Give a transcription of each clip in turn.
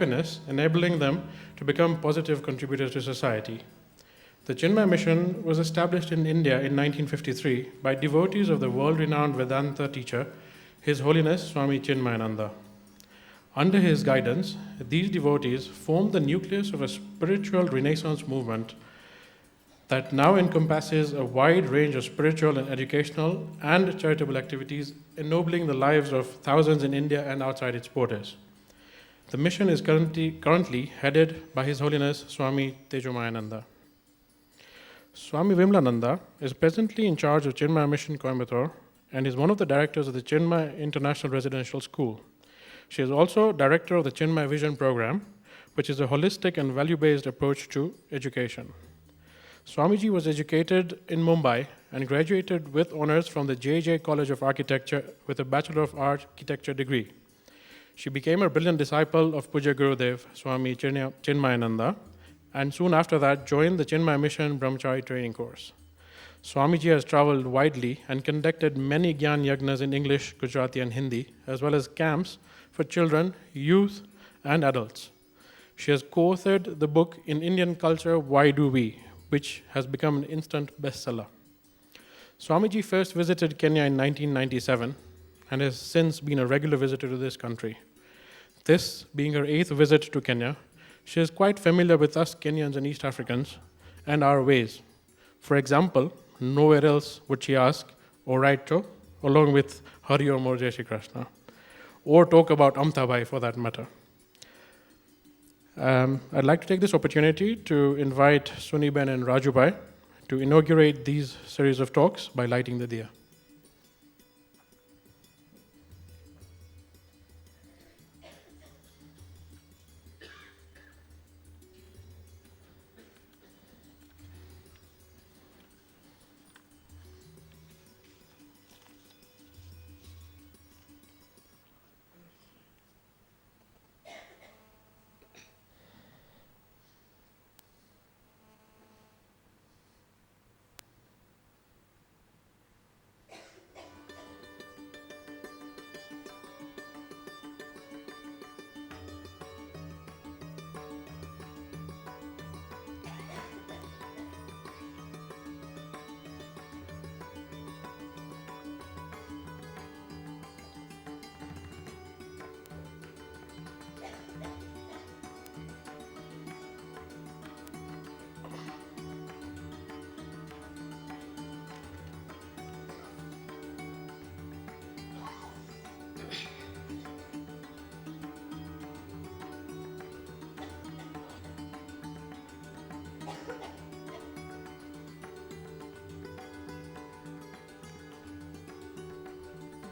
happiness, enabling them to become positive contributors to society. The Chinmaya mission was established in India in 1953 by devotees of the world-renowned Vedanta teacher, His Holiness Swami Chinmayananda. Under his guidance, these devotees formed the nucleus of a spiritual renaissance movement that now encompasses a wide range of spiritual and educational and charitable activities, ennobling the lives of thousands in India and outside its borders. The mission is currently headed by His Holiness Swami Tejomayananda. Swami Vimalananda is presently in charge of Chinmaya Mission Coimbatore and is one of the directors of the Chinmaya International Residential School. She is also director of the Chinmaya Vision Program, which is a holistic and value-based approach to education. Swamiji was educated in Mumbai and graduated with honors from the J.J. College of Architecture with a Bachelor of Architecture degree. She became a brilliant disciple of Puja Gurudev, Swami Chinmayananda, and soon after that joined the Chinmaya Mission Brahmachari training course. Swamiji has traveled widely and conducted many Gyan Yagnas in English, Gujarati, and Hindi, as well as camps for children, youth, and adults. She has co-authored the book In Indian Culture, Why Do We?, which has become an instant bestseller. Swamiji first visited Kenya in 1997 and has since been a regular visitor to this country. This being her 8th visit to Kenya, she is quite familiar with us Kenyans and East Africans and our ways. For example, nowhere else would she ask, "All right, Joe," along with Hari Om or Jai Shri Krishna, or talk about Amtabai for that matter. I'd like to take this opportunity to invite Suniben and Rajubai to inaugurate these series of talks by lighting the diya.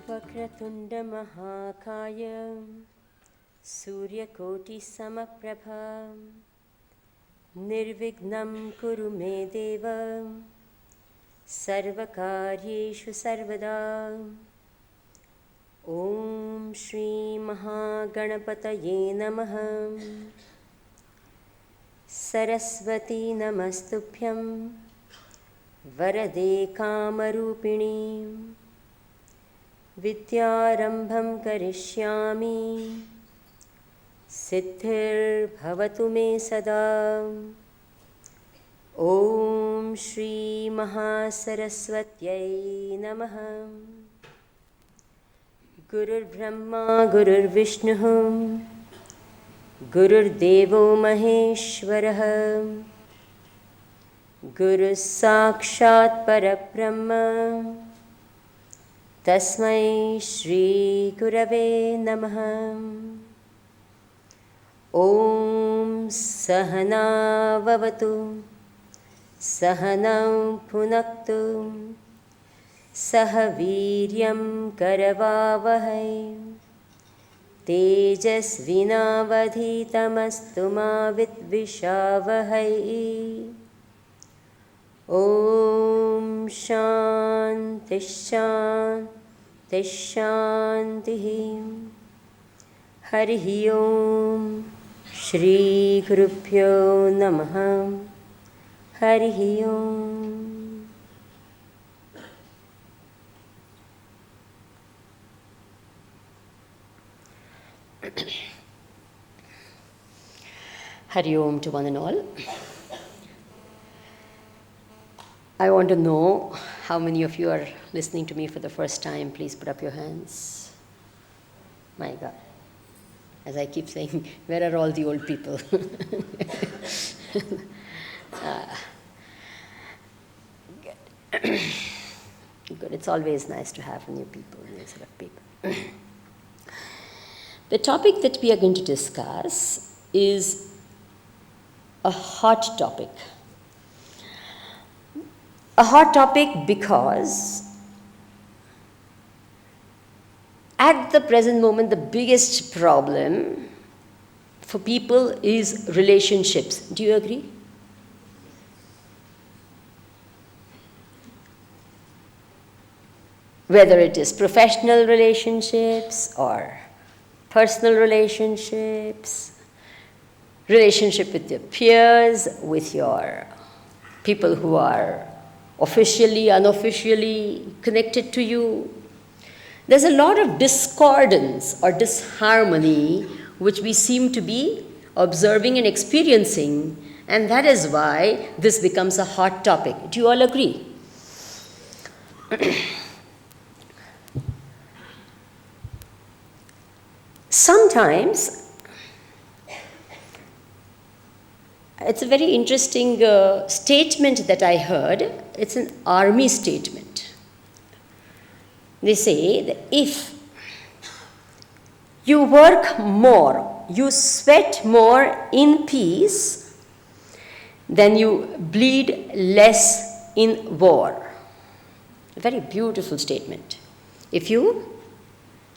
Vakratunda Mahakaya Suryakoti Samaprabha Nirvignam Kuru Me Deva Sarvakaryeshu Sarvada Om Shri Mahaganapataye Namaha Saraswati Namastubhyam Varade Kamarupini Vidyarambham karishyami Siddhir bhavatu me sada Om Shri Mahasaraswatyai Namaha Gurur Brahma Gurur Vishnu Gurur Devo Maheshwaraha Guru Sakshat Parabrahma Tasmai Shri Gurave Namaha Om Sahana Vavatu Sahanam Punaktu Sahaviryam Karavavahai Tejasvinavadhitamastu ma vidvishavahai Om Shanti Shanti Shanti Harihi Om Shri Gurubhyo Namaha Harihi Om. Hari Om to one and all. I want to know how many of you are listening to me for the first time. Please put up your hands. My God. As I keep saying, where are all the old people? Good. Good. It's always nice to have new people, new set of people. The topic that we are going to discuss is a hot topic. A hot topic because at the present moment, the biggest problem for people is relationships. Do you agree? Whether it is professional relationships or personal relationships, relationship with your peers, with your people who are officially, unofficially connected to you. There's a lot of discordance or disharmony which we seem to be observing and experiencing, and that is why this becomes a hot topic. Do you all agree? Sometimes, it's a very interesting statement that I heard. It's an army statement. They say that if you work more, you sweat more in peace, then you bleed less in war. A very beautiful statement. If you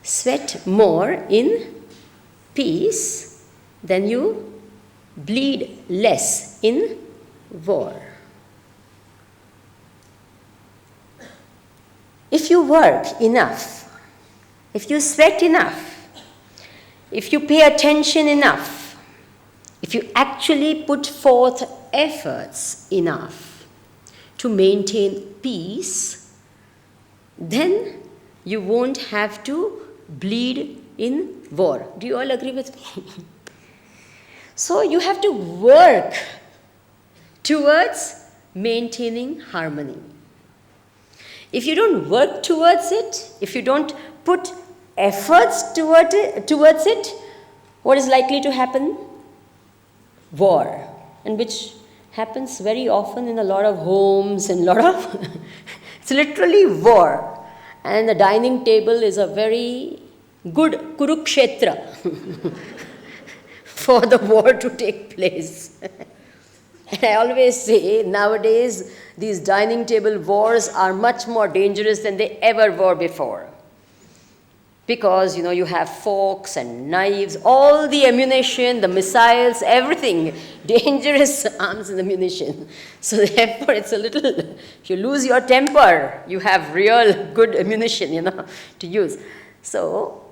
sweat more in peace, then you bleed less in war. If you work enough, if you sweat enough, if you pay attention enough, if you actually put forth efforts enough to maintain peace, then you won't have to bleed in war. Do you all agree with me? So you have to work towards maintaining harmony. If you don't work towards it, if you don't put efforts towards it, what is likely to happen? War. And which happens very often in a lot of homes and a lot of... it's literally war. And the dining table is a very good Kurukshetra for the war to take place. And I always say, nowadays, these dining table wars are much more dangerous than they ever were before. Because, you have forks and knives, all the ammunition, the missiles, everything, dangerous arms and ammunition. So therefore, it's a little, if you lose your temper, you have real good ammunition, to use. So,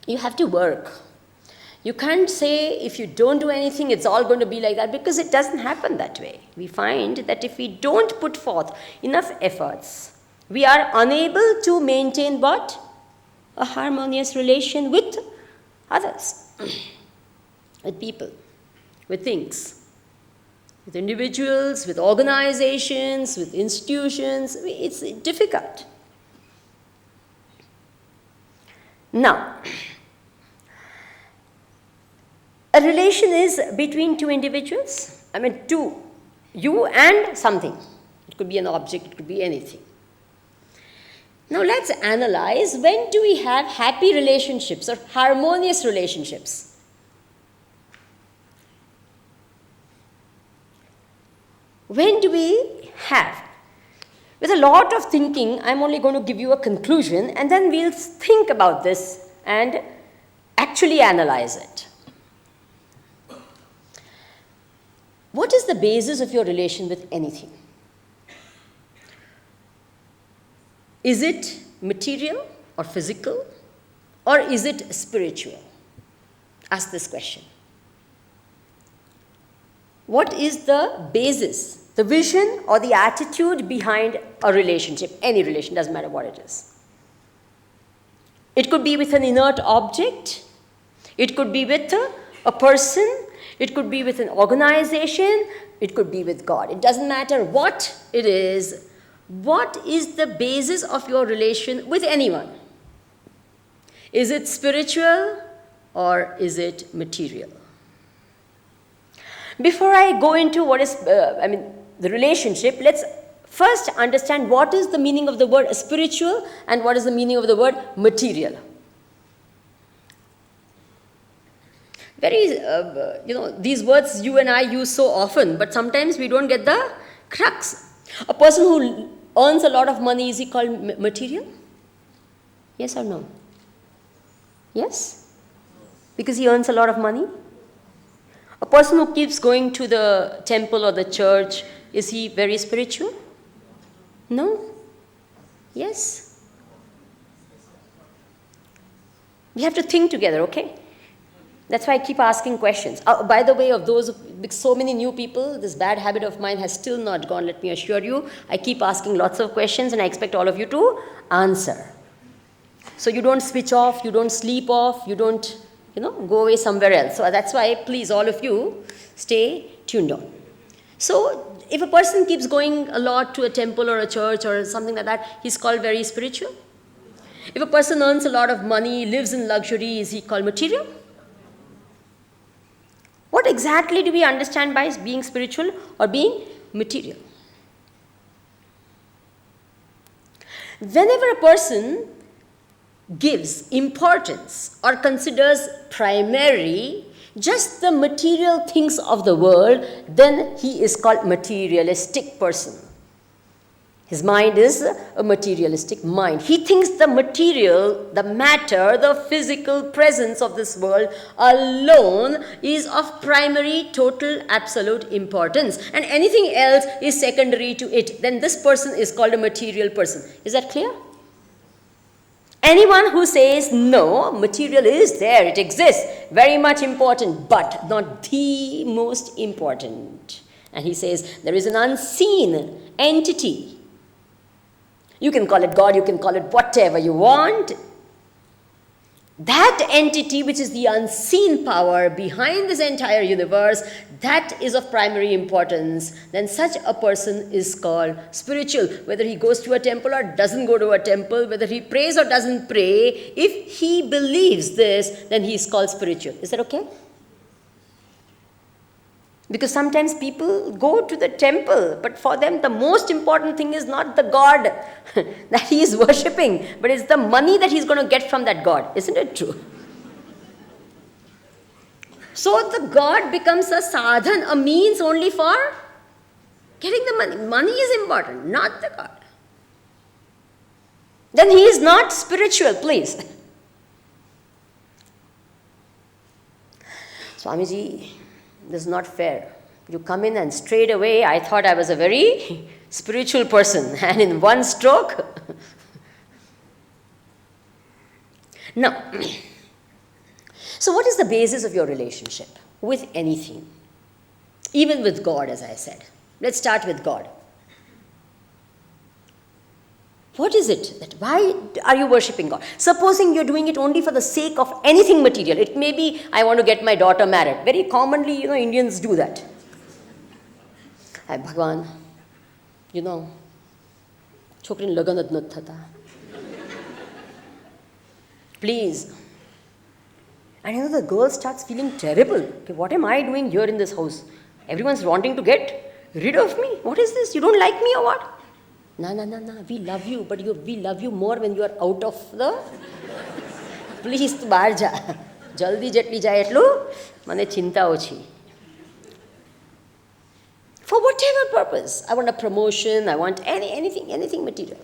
you have to work. You can't say if you don't do anything, it's all going to be like that, because it doesn't happen that way. We find that if we don't put forth enough efforts, we are unable to maintain what? A harmonious relation with others, with people, with things, with individuals, with organizations, with institutions. It's difficult. Now, a relation is between two individuals. Two, you and something. It could be an object, it could be anything. Now let's analyze, when do we have happy relationships or harmonious relationships? When do we have? With a lot of thinking, I'm only going to give you a conclusion, and then we'll think about this and actually analyze it. What is the basis of your relation with anything? Is it material or physical, or is it spiritual? Ask this question. What is the basis, the vision or the attitude behind a relationship? Any relation, doesn't matter what it is. It could be with an inert object. It could be with a person. It could be with an organization, it could be with God. It doesn't matter what it is. What is the basis of your relation with anyone? Is it spiritual or is it material? Before I go into what is, the relationship, let's first understand what is the meaning of the word spiritual and what is the meaning of the word material. These words you and I use so often, but sometimes we don't get the crux. A person who earns a lot of money, is he called material? Yes or no? Yes? Because he earns a lot of money? A person who keeps going to the temple or the church, is he very spiritual? No? Yes? We have to think together, okay? That's why I keep asking questions. By the way, of those, so many new people, this bad habit of mine has still not gone, let me assure you. I keep asking lots of questions and I expect all of you to answer. So you don't switch off, you don't sleep off, you don't, go away somewhere else. So that's why, please, all of you, stay tuned on. So if a person keeps going a lot to a temple or a church or something like that, he's called very spiritual. If a person earns a lot of money, lives in luxury, is he called material? What exactly do we understand by being spiritual or being material? Whenever a person gives importance or considers primary just the material things of the world, then he is called materialistic person. His mind is a materialistic mind. He thinks the material, the matter, the physical presence of this world alone is of primary, total, absolute importance. And anything else is secondary to it. Then this person is called a material person. Is that clear? Anyone who says, no, material is there, it exists, very much important, but not the most important. And he says, there is an unseen entity. You can call it God, you can call it whatever you want. That entity, which is the unseen power behind this entire universe, that is of primary importance. Then such a person is called spiritual. Whether he goes to a temple or doesn't go to a temple, whether he prays or doesn't pray, if he believes this, then he is called spiritual. Is that okay? Because sometimes people go to the temple, but for them the most important thing is not the God that he is worshipping, but it's the money that he's going to get from that God. Isn't it true? So the God becomes a sadhan, a means only for getting the money. Money is important, not the God. Then he is not spiritual, please. Swamiji, this is not fair. You come in and straight away, I thought I was a very spiritual person, and in one stroke. Now, so what is the basis of your relationship with anything? Even with God, as I said. Let's start with God. What is it? Why are you worshipping God? Supposing you're doing it only for the sake of anything material. It may be, I want to get my daughter married. Very commonly, Indians do that. Hi, Bhagwan, chokrin lagan adnat thata. Please. And the girl starts feeling terrible. Okay, what am I doing here in this house? Everyone's wanting to get rid of me. What is this? You don't like me or what? No, we love you, but we love you more when you are out of the... Please, bahar ja. Jaldi jetli jaye etlu, mane chinta ochi. For whatever purpose. I want a promotion, I want anything material.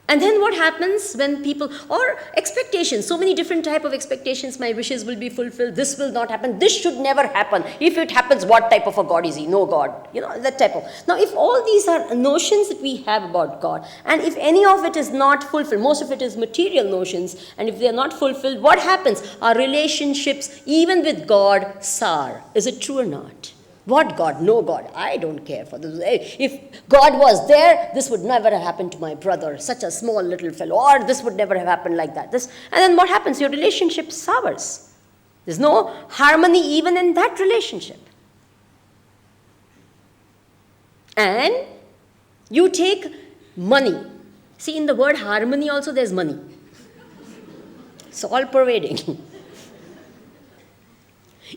And then what happens when people, or expectations, so many different type of expectations, my wishes will be fulfilled, this will not happen, this should never happen. If it happens, what type of a God is he? No God. That type of. Now, if all these are notions that we have about God, and if any of it is not fulfilled, most of it is material notions, and if they are not fulfilled, what happens? Our relationships, even with God, sour. Is it true or not? What God? No God. I don't care for this. If God was there, this would never have happened to my brother, such a small little fellow, or this would never have happened like that. And then what happens? Your relationship sours. There's no harmony even in that relationship. And you take money. See, in the word harmony also there's money. It's all pervading.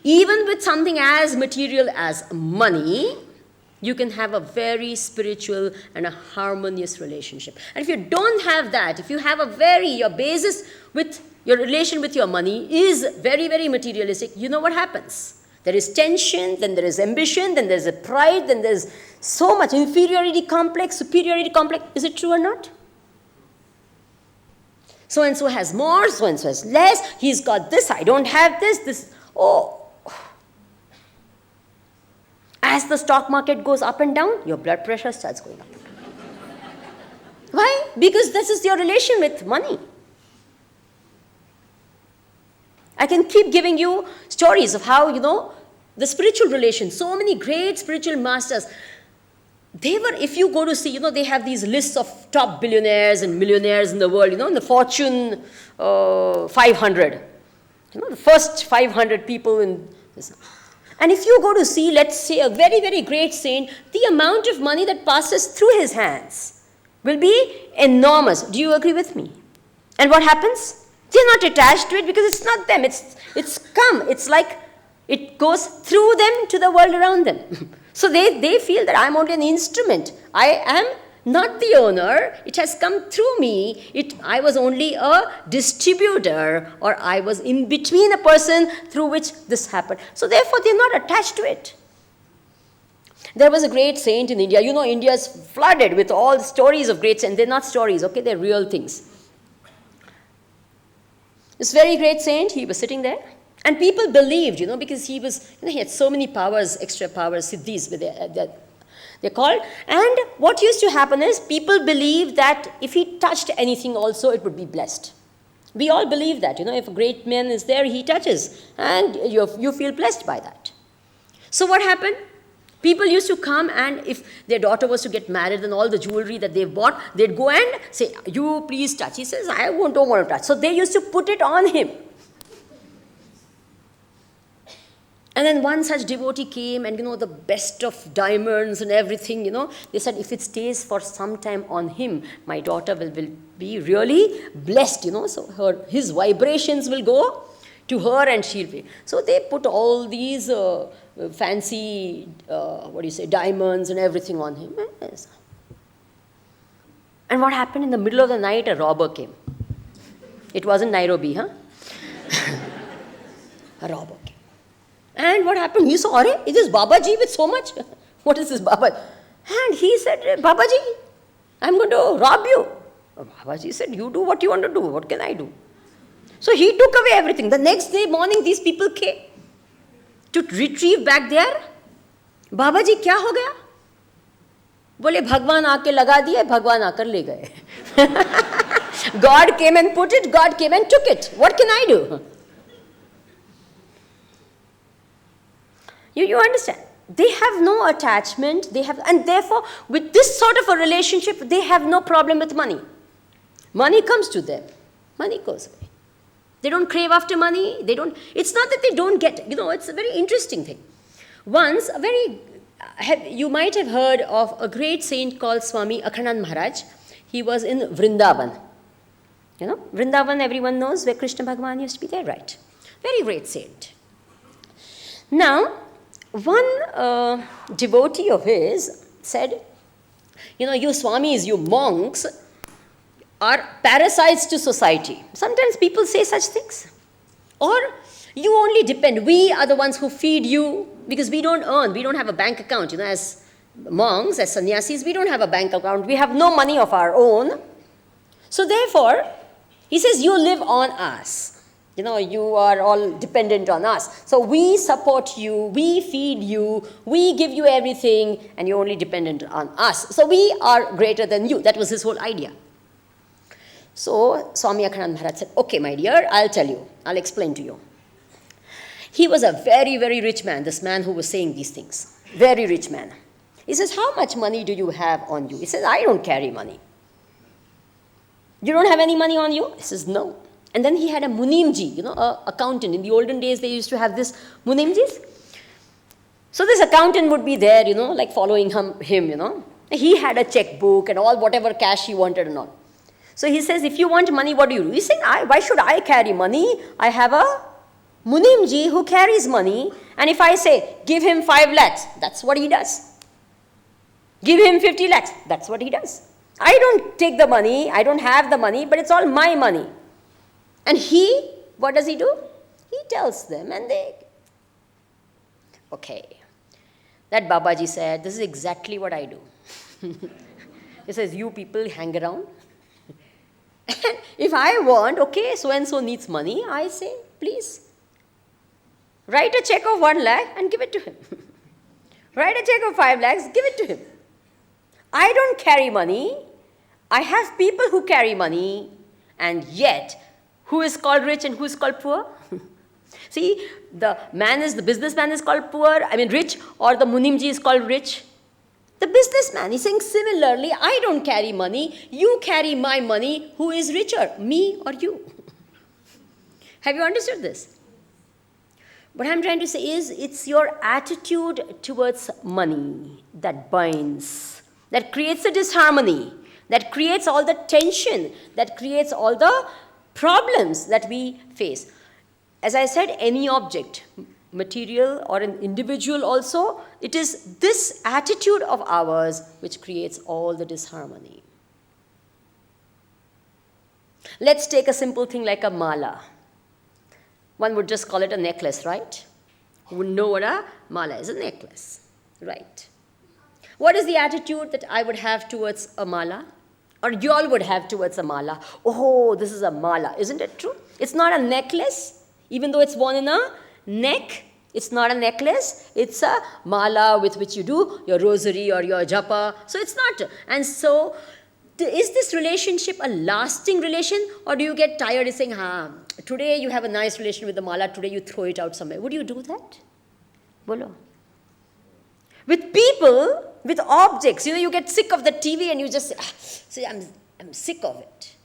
Even with something as material as money, you can have a very spiritual and a harmonious relationship. And if you don't have that, if you have your basis with your relation with your money is very, very materialistic, you know what happens? There is tension, then there is ambition, then there's a pride, then there's so much inferiority complex, superiority complex. Is it true or not? So-and-so has more, so-and-so has less, he's got this, I don't have this. As the stock market goes up and down, your blood pressure starts going up. Why? Because this is your relation with money. I can keep giving you stories of how, the spiritual relation, so many great spiritual masters, if you go to see, they have these lists of top billionaires and millionaires in the world, in the Fortune 500. The first 500 people in this. And if you go to see, let's say, a very, very great saint, the amount of money that passes through his hands will be enormous. Do you agree with me? And what happens? They're not attached to it because it's not them. It's come. It's like it goes through them to the world around them. So they feel that I'm only an instrument. I am not the owner. It has come through me. I was only a distributor, or I was in between a person through which this happened. So therefore, they're not attached to it. There was a great saint in India. India is flooded with all stories of great saints. They're not stories, okay? They're real things. This very great saint, he was sitting there. And people believed, because he had so many powers, extra powers, siddhis, they're called. And what used to happen is people believed that if he touched anything also, it would be blessed. We all believe that, if a great man is there, he touches. And you feel blessed by that. So what happened? People used to come, and if their daughter was to get married and all the jewelry that they bought, they'd go and say, you please touch. He says, I don't want to touch. So they used to put it on him. And then one such devotee came, and the best of diamonds and everything, they said, if it stays for some time on him, my daughter will be really blessed, so his vibrations will go to her and she'll be. So they put all these fancy, diamonds and everything on him. Yes. And what happened? In the middle of the night, a robber came. It wasn't Nairobi, huh? A robber came. And what happened? He saw, it is Babaji with so much. What is this Baba? And he said, Babaji, I'm going to rob you. Babaji said, you do what you want to do. What can I do? So he took away everything. The next day morning, these people came to retrieve back their. Babaji, क्या हो गया? बोले भगवान आके लगा दिए, भगवान आकर ले गए. God came and put it, God came and took it. What can I do? You understand? They have no attachment, and therefore, with this sort of a relationship, they have no problem with money. Money comes to them. Money goes away. They don't crave after money. It's not that they don't get, it's a very interesting thing. Once, you might have heard of a great saint called Swami Akhanand Maharaj. He was in Vrindavan. Vrindavan, everyone knows where Krishna Bhagavan used to be there, right? Very great saint. Now, one devotee of his said, you Swamis, you monks, are parasites to society. Sometimes people say such things. Or you only depend. We are the ones who feed you because we don't earn. We don't have a bank account. As monks, as sannyasis, we don't have a bank account. We have no money of our own. So therefore, he says, you live on us. You are all dependent on us. So we support you, we feed you, we give you everything, and you're only dependent on us. So we are greater than you. That was his whole idea. So Swami Akhanand Maharaj said, okay, my dear, I'll tell you. I'll explain to you. He was a very, very rich man, this man who was saying these things. Very rich man. He says, how much money do you have on you? He says, I don't carry money. You don't have any money on you? He says, no. And then he had a Munimji, a accountant. In the olden days, they used to have this Munimjis. So this accountant would be there, like following him. He had a checkbook and all whatever cash he wanted and all. So he says, if you want money, what do you do? He's saying, why should I carry money? I have a Munimji who carries money. And if I say, give him 5 lakhs, that's what he does. Give him 50 lakhs, that's what he does. I don't take the money, I don't have the money, but it's all my money. And what does he do? He tells them and they, okay. That Babaji said, this is exactly what I do. He says, you people hang around. And if I want, okay, so-and-so needs money, I say, please, write a check of 1 lakh and give it to him. Write a check of 5 lakhs, give it to him. I don't carry money. I have people who carry money. And yet, who is called rich and who is called poor? See, the businessman is called poor, rich, or the Munimji is called rich. The businessman is saying similarly, I don't carry money, you carry my money, who is richer, me or you? Have you understood this? What I'm trying to say is, it's your attitude towards money that binds, that creates a disharmony, that creates all the tension, that creates all the problems that we face. As I said, any object, material or an individual also, it is this attitude of ours which creates all the disharmony. Let's take a simple thing like a mala. One would just call it a necklace, right? Who would know what a mala is? A necklace, right? What is the attitude that I would have towards a mala? Or you all would have towards a mala? Oh, this is a mala. Isn't it true? It's not a necklace. Even though it's worn in a neck, it's not a necklace. It's a mala with which you do your rosary or your japa. So it's not. And so, is this relationship a lasting relation? Or do you get tired of saying, today you have a nice relation with the mala, today you throw it out somewhere. Would you do that? Bolo. With people, with objects, you get sick of the TV and you just say, I'm sick of it.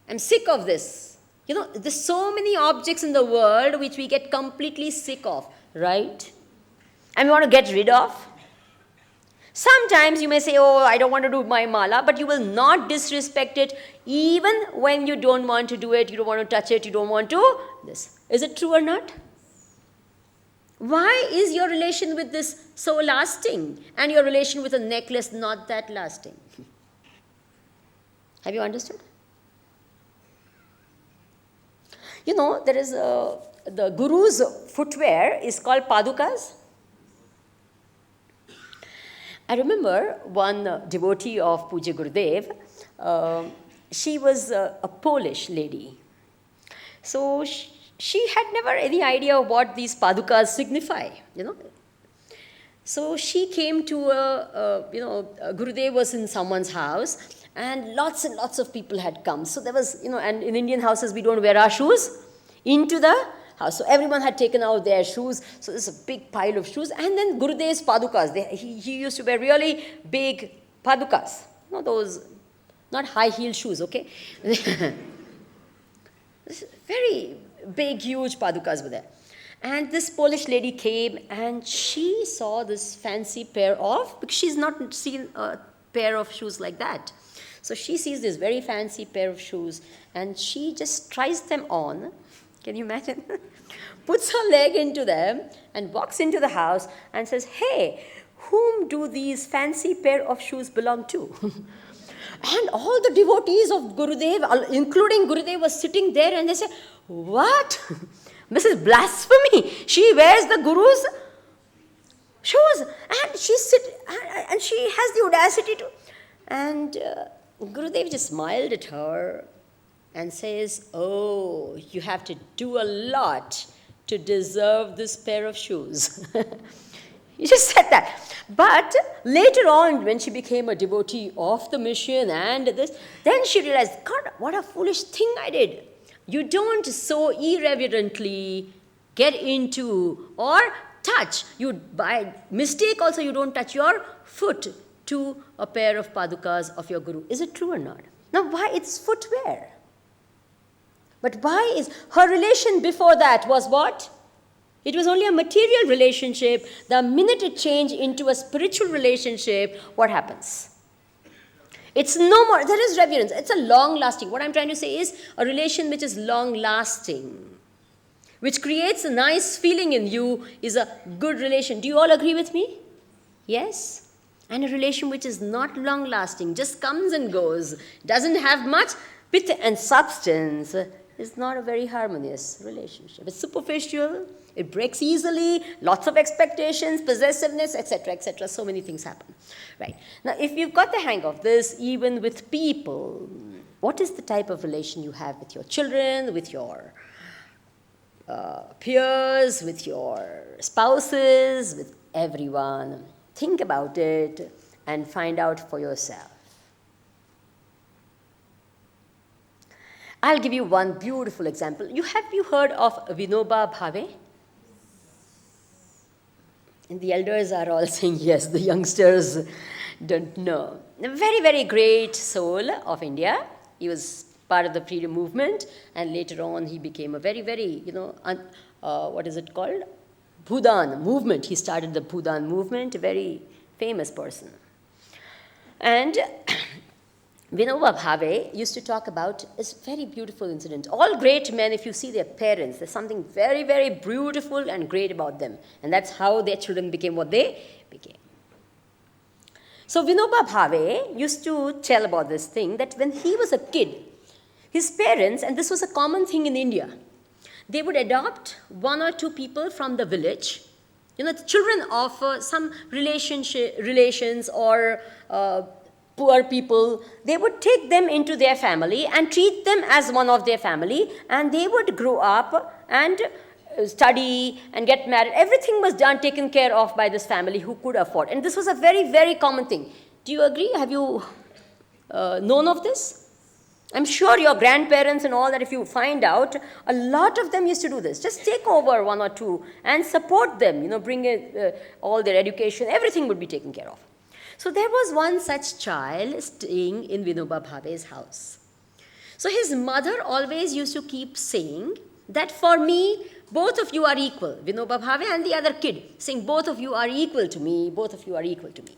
I'm sick of this. There's so many objects in the world which we get completely sick of, right? And we want to get rid of. Sometimes you may say, oh, I don't want to do my mala, but you will not disrespect it even when you don't want to do it, you don't want to touch it, you don't want to this. Is it true or not? Why is your relation with this so lasting and your relation with a necklace not that lasting? Have you understood? There is the Guru's footwear is called padukas. I remember one devotee of Puja Gurudev, she was a Polish lady. So she had never any idea of what these padukas signify, So she came to Gurudev was in someone's house and lots of people had come. So there was, and in Indian houses we don't wear our shoes into the house. So everyone had taken out their shoes. So there's a big pile of shoes. And then Gurudev's padukas, he used to wear really big padukas. Those, not high-heeled shoes, okay? Very big, huge padukas were there. And this Polish lady came and she saw this fancy pair of, because she's not seen a pair of shoes like that. So she sees this very fancy pair of shoes and she just tries them on. Can you imagine? Puts her leg into them and walks into the house and says, hey, whom do these fancy pair of shoes belong to? And all the devotees of Gurudev, including Gurudev, was sitting there and they say, what? This is blasphemy. She wears the Guru's shoes and she has the audacity to. And Gurudev just smiled at her and says, oh, you have to do a lot to deserve this pair of shoes. He just said that. But later on, when she became a devotee of the mission and this, then she realized, God, what a foolish thing I did. You don't so irreverently get into or touch. By mistake also, you don't touch your foot to a pair of padukas of your Guru. Is it true or not? Now, why? It's footwear. But why is her relation before that was what? It was only a material relationship. The minute it changed into a spiritual relationship, what happens? It's no more, there is reverence. It's a long-lasting. What I'm trying to say is a relation which is long-lasting, which creates a nice feeling in you, is a good relation. Do you all agree with me? Yes? And a relation which is not long-lasting, just comes and goes, doesn't have much pith and substance, is not a very harmonious relationship. It's superficial, it breaks easily, lots of expectations, possessiveness, etc., etc. So many things happen. Right. Now, if you've got the hang of this, even with people, what is the type of relation you have with your children, with your peers, with your spouses, with everyone? Think about it and find out for yourself. I'll give you one beautiful example. Have you heard of Vinoba Bhave? And the elders are all saying yes, the youngsters don't know. A very, very great soul of India. He was part of the freedom movement, and later on he became a very, very, what is it called? Bhudan movement. He started the Bhudan movement, a very famous person. And Vinoba Bhave used to talk about a very beautiful incident. All great men, if you see their parents, there's something very, very beautiful and great about them. And that's how their children became what they became. So Vinoba Bhave used to tell about this thing, that when he was a kid, his parents, and this was a common thing in India, they would adopt one or two people from the village, the children of some relations or poor people. They would take them into their family and treat them as one of their family, and they would grow up and study and get married. Everything was done, taken care of by this family who could afford. And this was a very, very common thing. Do you agree? Have you known of this? I'm sure your grandparents and all that, if you find out, a lot of them used to do this. Just take over one or two and support them, bring all their education, everything would be taken care of. So there was one such child staying in Vinoba Bhave's house. So his mother always used to keep saying that for me, both of you are equal. Vinoba Bhave and the other kid saying, both of you are equal to me, both of you are equal to me.